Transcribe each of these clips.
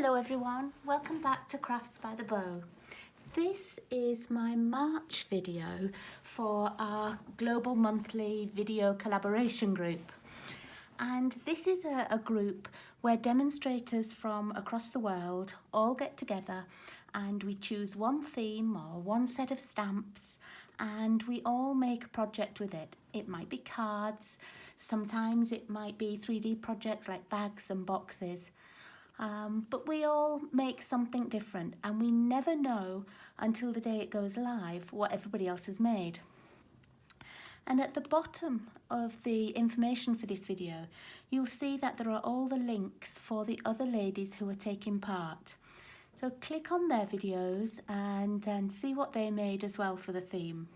Hello everyone, welcome back to Crafts by the Bow. This is my March video for our global monthly video collaboration group. And this is a group where demonstrators from across the world all get together and we choose one theme or one set of stamps and we all make a project with it. It might be cards, sometimes it might be 3D projects like bags and boxes. But we all make something different and we never know until the day it goes live what everybody else has made. And at the bottom of the information for this video, you'll see that there are all the links for the other ladies who are taking part. So click on their videos and see what they made as well for the theme.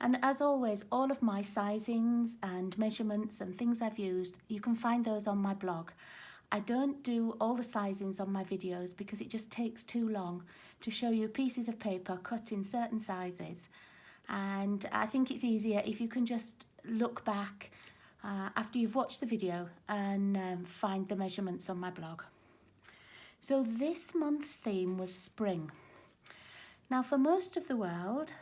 And as always, all of my sizings and measurements and things I've used, you can find those on my blog. I don't do all the sizings on my videos because it just takes too long to show you pieces of paper cut in certain sizes. And I think it's easier if you can just look back after you've watched the video and find the measurements on my blog. So this month's theme was spring. Now for most of the world,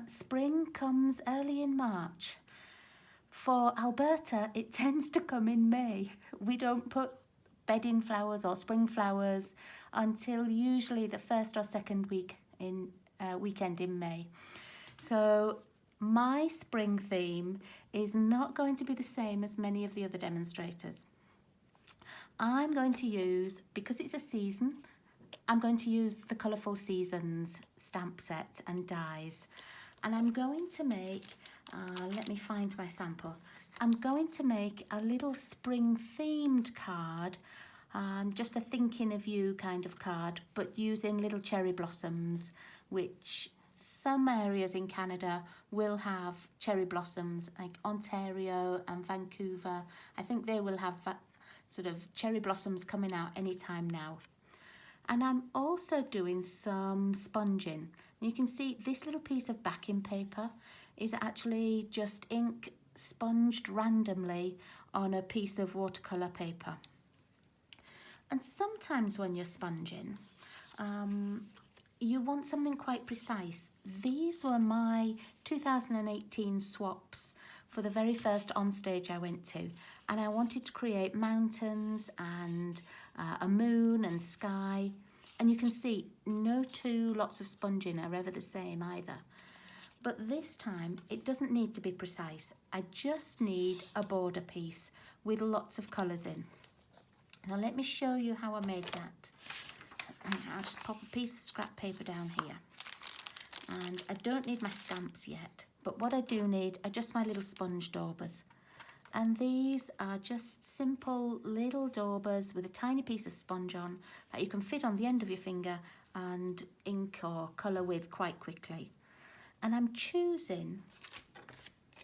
spring comes early in March. For Alberta, it tends to come in May. We don't put bedding flowers or spring flowers until usually the first or second weekend in May. So my spring theme is not going to be the same as many of the other demonstrators. I'm going to use, because it's a season, I'm going to use the Colourful Seasons stamp set and dies. And I'm going to make, let me find my sample. I'm going to make a little spring themed card, just a thinking of you kind of card, but using little cherry blossoms, which some areas in Canada will have cherry blossoms, like Ontario and Vancouver. I think they will have sort of cherry blossoms coming out anytime now. And I'm also doing some sponging. You can see this little piece of backing paper is actually just ink sponged randomly on a piece of watercolour paper. And sometimes when you're sponging, you want something quite precise. These were my 2018 swaps for the very first onstage I went to. And I wanted to create mountains and a moon and sky. And you can see no two lots of sponging are ever the same either. But this time it doesn't need to be precise. I just need a border piece with lots of colours in. Now let me show you how I made that. I'll just pop a piece of scrap paper down here. And I don't need my stamps yet, but what I do need are just my little sponge daubers. And these are just simple little daubers with a tiny piece of sponge on that you can fit on the end of your finger and ink or colour with quite quickly. And I'm choosing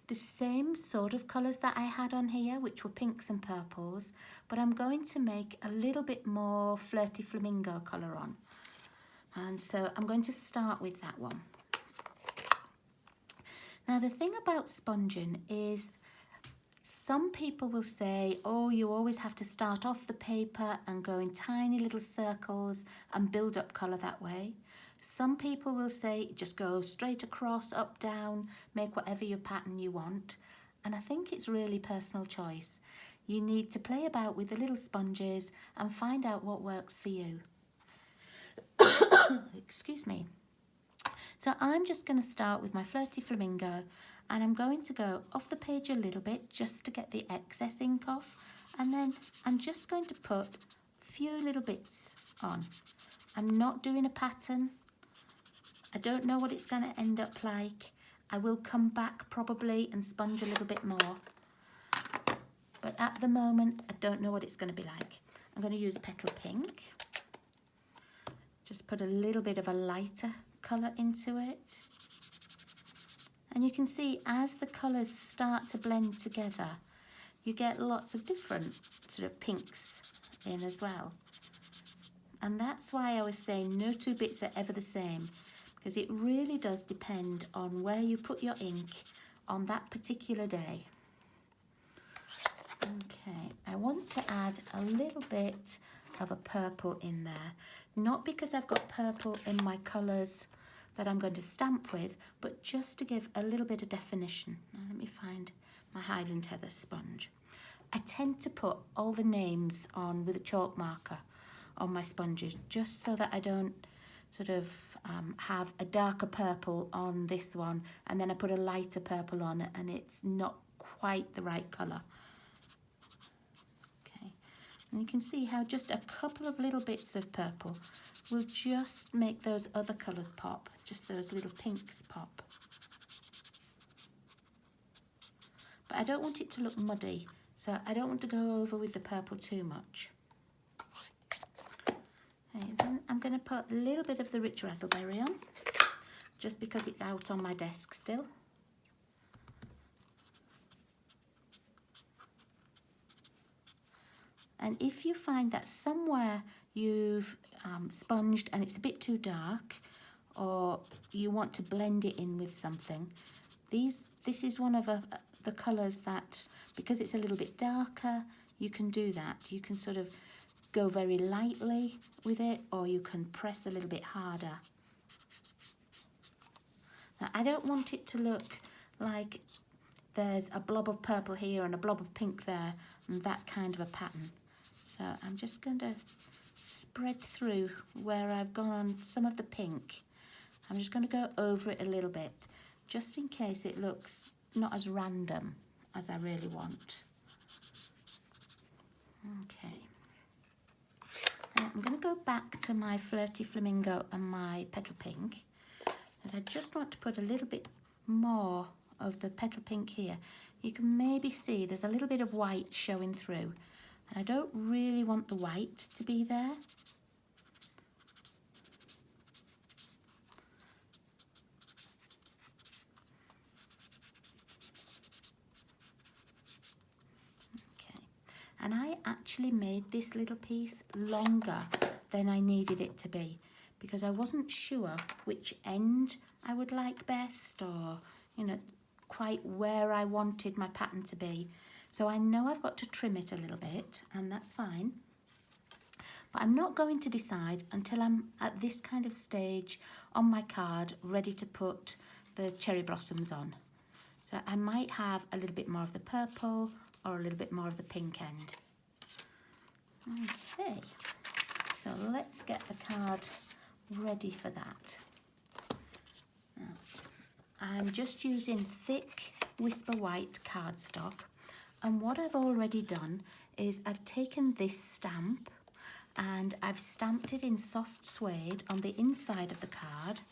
the same sort of colours that I had on here, which were pinks and purples, but I'm going to make a little bit more flirty flamingo colour on. And so I'm going to start with that one. Now the thing about sponging is some people will say, oh, you always have to start off the paper and go in tiny little circles and build up colour that way. Some people will say, just go straight across, up, down, make whatever your pattern you want. And I think it's really personal choice. You need to play about with the little sponges and find out what works for you. Excuse me. So I'm just going to start with my flirty flamingo and I'm going to go off the page a little bit just to get the excess ink off, and then I'm just going to put a few little bits on. I'm not doing a pattern. I don't know what it's going to end up like. I will come back probably and sponge a little bit more, but at the moment I don't know what it's going to be like. I'm going to use Petal Pink. Just put a little bit of a lighter colour into it. And you can see as the colours start to blend together, you get lots of different sort of pinks in as well. And that's why I was saying no two bits are ever the same, because it really does depend on where you put your ink on that particular day. Okay, I want to add a little bit of a purple in there. Not because I've got purple in my colours that I'm going to stamp with, but just to give a little bit of definition. Now let me find my Highland Heather sponge. I tend to put all the names on with a chalk marker on my sponges, just so that I don't sort of have a darker purple on this one and then I put a lighter purple on it and it's not quite the right colour. Okay, and you can see how just a couple of little bits of purple will just make those other colours pop, just those little pinks pop. But I don't want it to look muddy, so I don't want to go over with the purple too much. Okay, then I'm going to put a little bit of the rich raspberry on, just because it's out on my desk still. And if you find that somewhere you've sponged and it's a bit too dark, or you want to blend it in with something, this is one of the colours that, because it's a little bit darker, you can do that. You can sort of go very lightly with it, or you can press a little bit harder. Now, I don't want it to look like there's a blob of purple here and a blob of pink there, and that kind of a pattern. So I'm just going to spread through where I've gone on some of the pink. I'm just going to go over it a little bit, just in case it looks not as random as I really want. Okay. Now I'm going to go back to my Flirty Flamingo and my Petal Pink, as I just want to put a little bit more of the Petal Pink here. You can maybe see there's a little bit of white showing through, and I don't really want the white to be there. Okay, and I actually made this little piece longer than I needed it to be, because I wasn't sure which end I would like best, or, you know, quite where I wanted my pattern to be. So I know I've got to trim it a little bit, and that's fine. But I'm not going to decide until I'm at this kind of stage on my card, ready to put the cherry blossoms on. So I might have a little bit more of the purple or a little bit more of the pink end. Okay, so let's get the card ready for that. Now, I'm just using thick Whisper White cardstock, and what I've already done is I've taken this stamp and I've stamped it in soft suede on the inside of the card,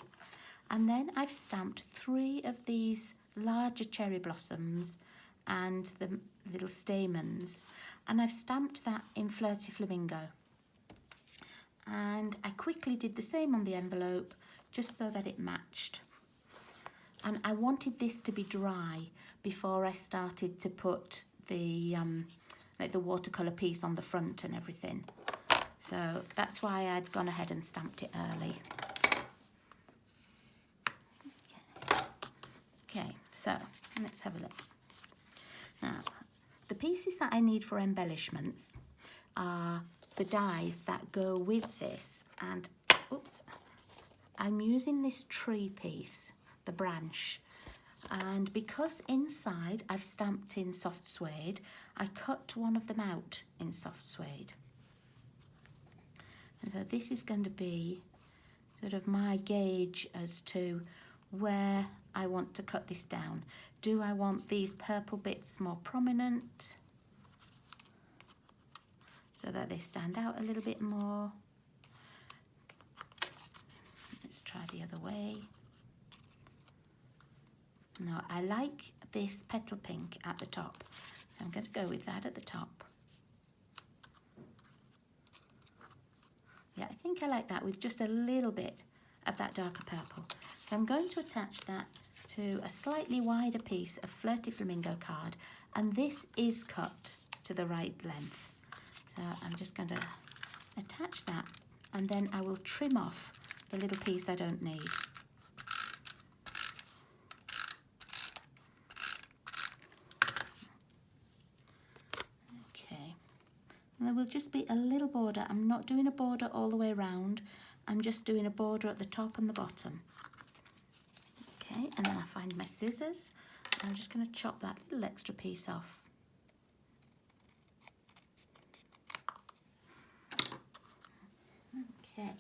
and then I've stamped 3 of these larger cherry blossoms and the little stamens, and I've stamped that in Flirty Flamingo. And I quickly did the same on the envelope, just so that it matched. And I wanted this to be dry before I started to put the like the watercolour piece on the front and everything. So that's why I'd gone ahead and stamped it early. Okay, so let's have a look. Now, the pieces that I need for embellishments are the dies that go with this, and oops, I'm using this tree piece, the branch, and because inside I've stamped in soft suede, I cut one of them out in soft suede. And so this is going to be sort of my gauge as to where I want to cut this down. Do I want these purple bits more prominent so that they stand out a little bit more? Let's try the other way. No, I like this petal pink at the top, so I'm going to go with that at the top. Yeah, I think I like that with just a little bit of that darker purple. So I'm going to attach that to a slightly wider piece of Flirty Flamingo card, and this is cut to the right length. So I'm just going to attach that, and then I will trim off the little piece I don't need. Okay, And there will just be a little border. I'm not doing a border all the way around. I'm just doing a border at the top and the bottom. Okay, and then I find my scissors. I'm just going to chop that little extra piece off. Okay,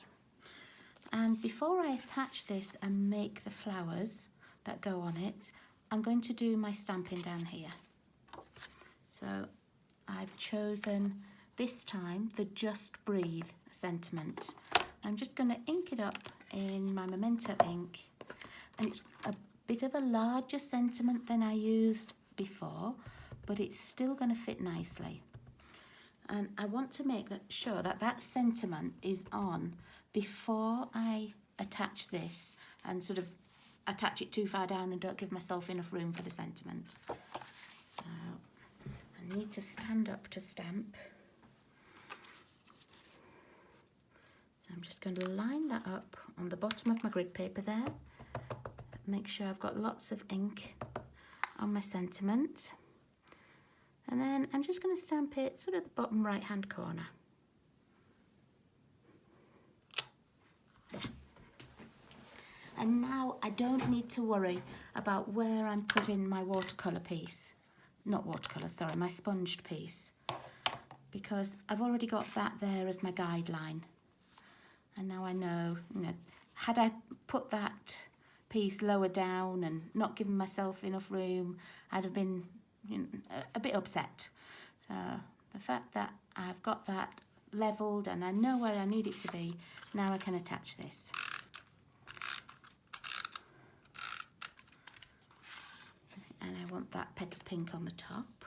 and before I attach this and make the flowers that go on it, I'm going to do my stamping down here. So I've chosen this time the Just Breathe sentiment. I'm just going to ink it up in my Memento ink, and it's a bit of a larger sentiment than I used before, but it's still going to fit nicely. And I want to make sure that that sentiment is on before I attach this and sort of attach it too far down and don't give myself enough room for the sentiment. So I need to stand up to stamp. So I'm just going to line that up on the bottom of my grid paper there. Make sure I've got lots of ink on my sentiment. And then I'm just going to stamp it sort of at the bottom right hand corner. There. And now I don't need to worry about where I'm putting my watercolour piece. Not watercolour, sorry, my sponged piece. Because I've already got that there as my guideline. And now I know, had I put that piece lower down and not given myself enough room, I'd have been a bit upset. So the fact that I've got that levelled and I know where I need it to be, now I can attach this. And I want that petal pink on the top.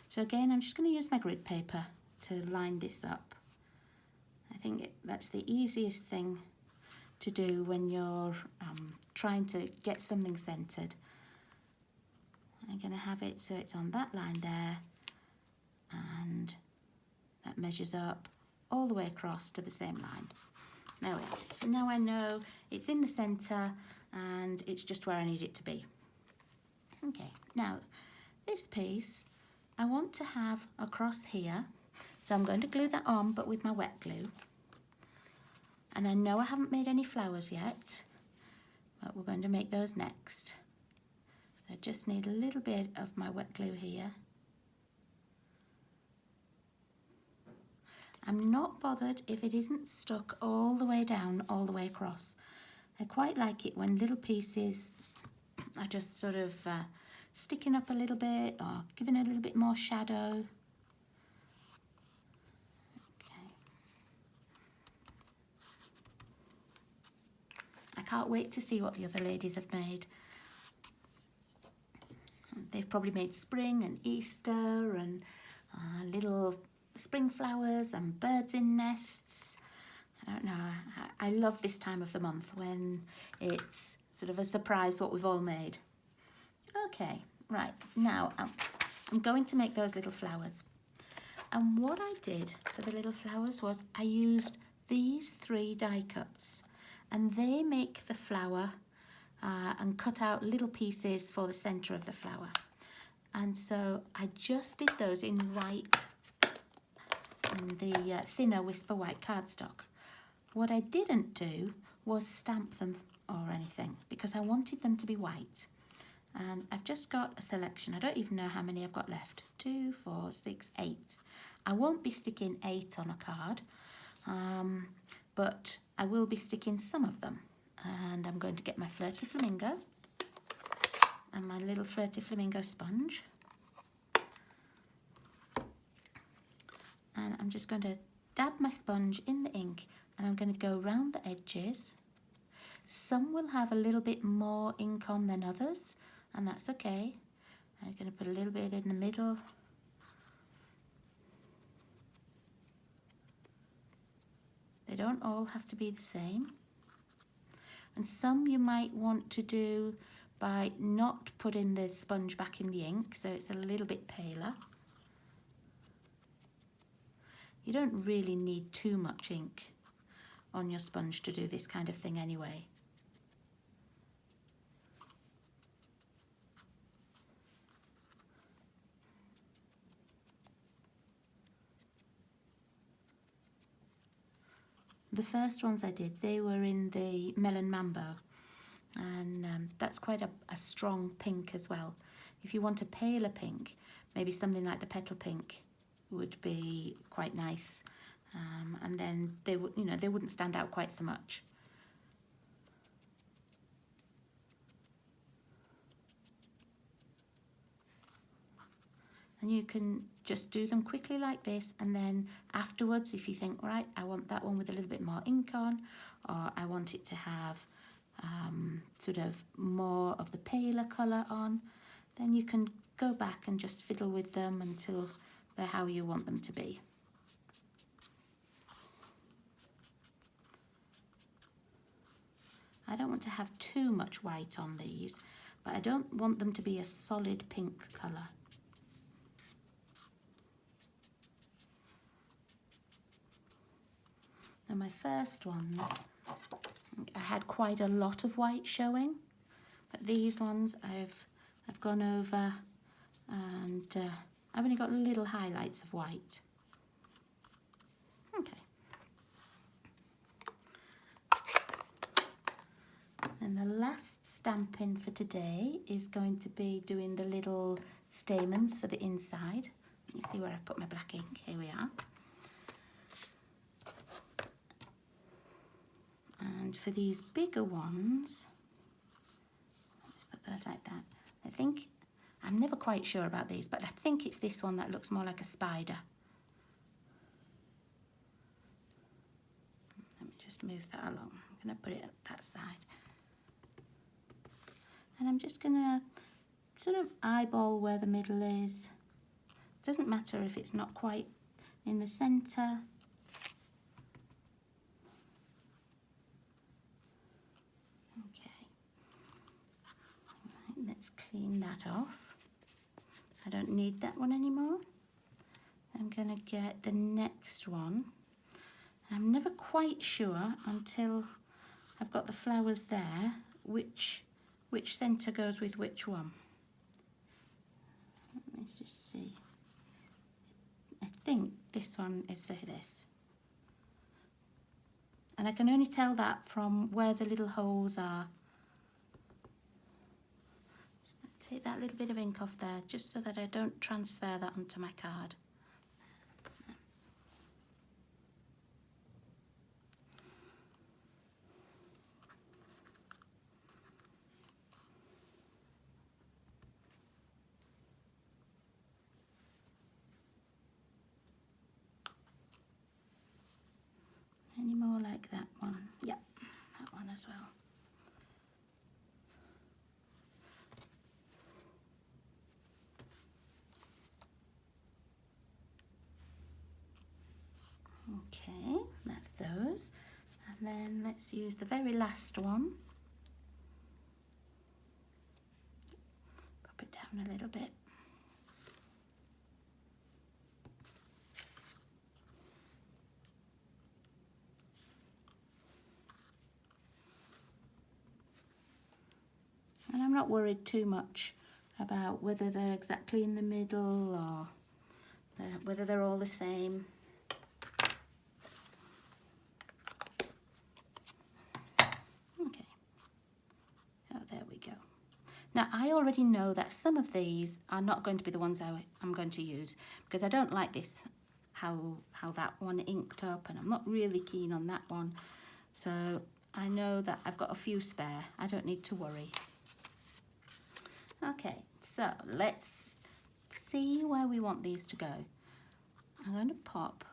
So again, I'm just going to use my grid paper to line this up. I think that's the easiest thing to do when you're trying to get something centred. I'm going to have it so it's on that line there, and that measures up all the way across to the same line. There we are. So now I know it's in the centre and it's just where I need it to be. Okay, now this piece I want to have across here, so I'm going to glue that on but with my wet glue. And I know I haven't made any flowers yet, but we're going to make those next. I just need a little bit of my wet glue here. I'm not bothered if it isn't stuck all the way down, all the way across. I quite like it when little pieces are just sort of sticking up a little bit or giving a little bit more shadow. Okay. I can't wait to see what the other ladies have made. They've probably made spring and Easter and little spring flowers and birds in nests. I don't know. I love this time of the month when it's sort of a surprise what we've all made. Okay, right. Now I'm going to make those little flowers. And what I did for the little flowers was I used these 3 die cuts, and they make the flower and cut out little pieces for the centre of the flower. And so I just did those in white and the thinner Whisper White cardstock. What I didn't do was stamp them or anything because I wanted them to be white. And I've just got a selection. I don't even know how many I've got left. 2, 4, 6, 8. I won't be sticking 8 on a card, but I will be sticking some of them. And I'm going to get my Flirty Flamingo and my little Flirty Flamingo sponge. And I'm just going to dab my sponge in the ink and I'm going to go round the edges. Some will have a little bit more ink on than others, and that's okay. I'm going to put a little bit in the middle. They don't all have to be the same. And some you might want to do by not putting the sponge back in the ink, so it's a little bit paler. You don't really need too much ink on your sponge to do this kind of thing anyway. The first ones I did, they were in the Melon Mambo, and that's quite a strong pink as well. If you want a paler pink, maybe something like the Petal Pink would be quite nice, and then they would, you know, they wouldn't stand out quite so much. And you can just do them quickly like this, and then afterwards, if you think, right, I want that one with a little bit more ink on, or I want it to have sort of more of the paler colour on, then you can go back and just fiddle with them until they're how you want them to be. I don't want to have too much white on these, but I don't want them to be a solid pink colour. Now my first ones, I had quite a lot of white showing, but these ones I've gone over, and I've only got little highlights of white. Okay. And the last stamping for today is going to be doing the little stamens for the inside. Let me see where I've put my black ink. Here we are. And for these bigger ones, let's put those like that. I think, I'm never quite sure about these, but I think it's this one that looks more like a spider. Let me just move that along. I'm going to put it at that side. And I'm just going to sort of eyeball where the middle is. It doesn't matter if it's not quite in the centre. Okay. Right, let's clean that off. I don't need that one anymore. I'm going to get the next one. I'm never quite sure until I've got the flowers there which centre goes with which one. Let's just see. I think this one is for this. And I can only tell that from where the little holes are. Take that little bit of ink off there just so that I don't transfer that onto my card. Any more like that one? Yep, that one as well. Okay, that's those. And then let's use the very last one. Pop it down a little bit. And I'm not worried too much about whether they're exactly in the middle or whether they're all the same. Okay, so there we go. Now I already know that some of these are not going to be the ones I'm going to use, because I don't like this, how that one inked up, and I'm not really keen on that one. So I know that I've got a few spare. I don't need to worry. Okay, so let's see where we want these to go. I'm going to pop,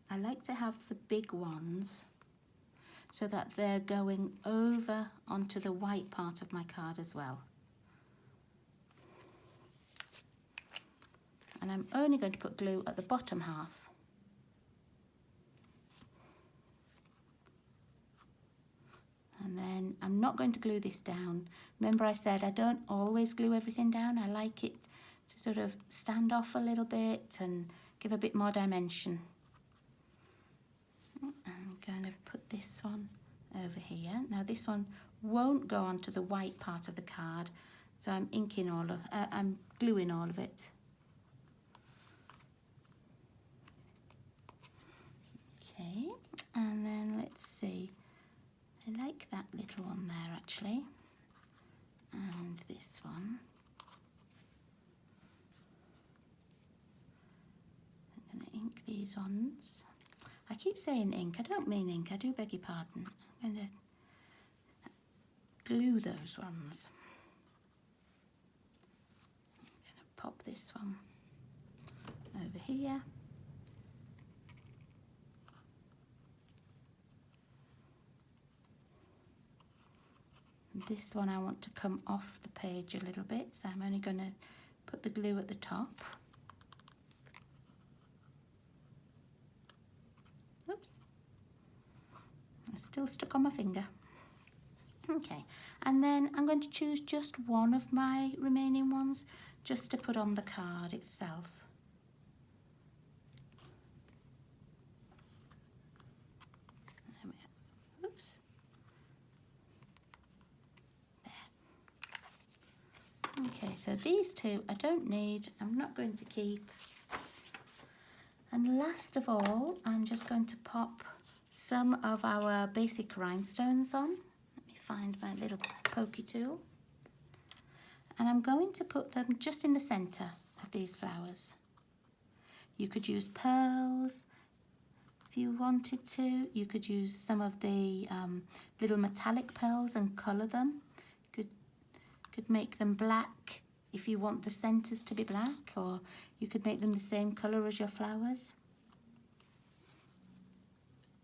I like to have the big ones so that they're going over onto the white part of my card as well. And I'm only going to put glue at the bottom half. And then I'm not going to glue this down. Remember I said I don't always glue everything down. I like it to sort of stand off a little bit and give a bit more dimension. I'm going to put this one over here. Now this one won't go onto the white part of the card, so I'm I'm gluing all of it. Okay, and then let's see. I like that little one there actually, and this one. I'm going to ink these ones. I keep saying ink, I don't mean ink, I do beg your pardon. I'm going to glue those ones. I'm going to pop this one over here. This one I want to come off the page a little bit, so I'm only going to put the glue at the top. Oops, I'm still stuck on my finger. Okay, and then I'm going to choose just one of my remaining ones just to put on the card itself. Oops. Okay, so these two I don't need, I'm not going to keep. And last of all, I'm just going to pop some of our basic rhinestones on. Let me find my little pokey tool. And I'm going to put them just in the centre of these flowers. You could use pearls if you wanted to. You could use some of the little metallic pearls and colour them. Could make them black if you want the centres to be black, or you could make them the same colour as your flowers.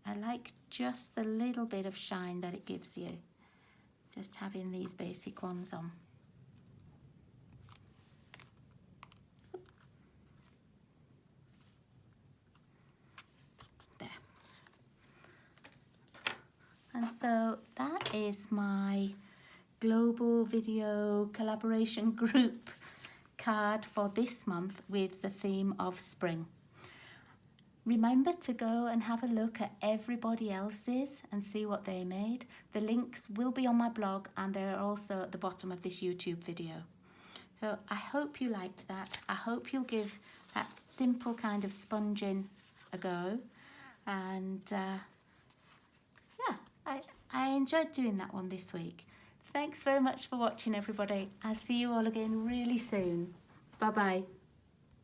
I like just the little bit of shine that it gives you, just having these basic ones on. There. And so that is my global video collaboration group card for this month with the theme of spring. Remember to go and have a look at everybody else's and see what they made. The links will be on my blog, and they're also at the bottom of this YouTube video. So I hope you liked that. I hope you'll give that simple kind of sponging a go. And yeah, I enjoyed doing that one this week. Thanks very much for watching, everybody. I'll see you all again really soon. Bye-bye.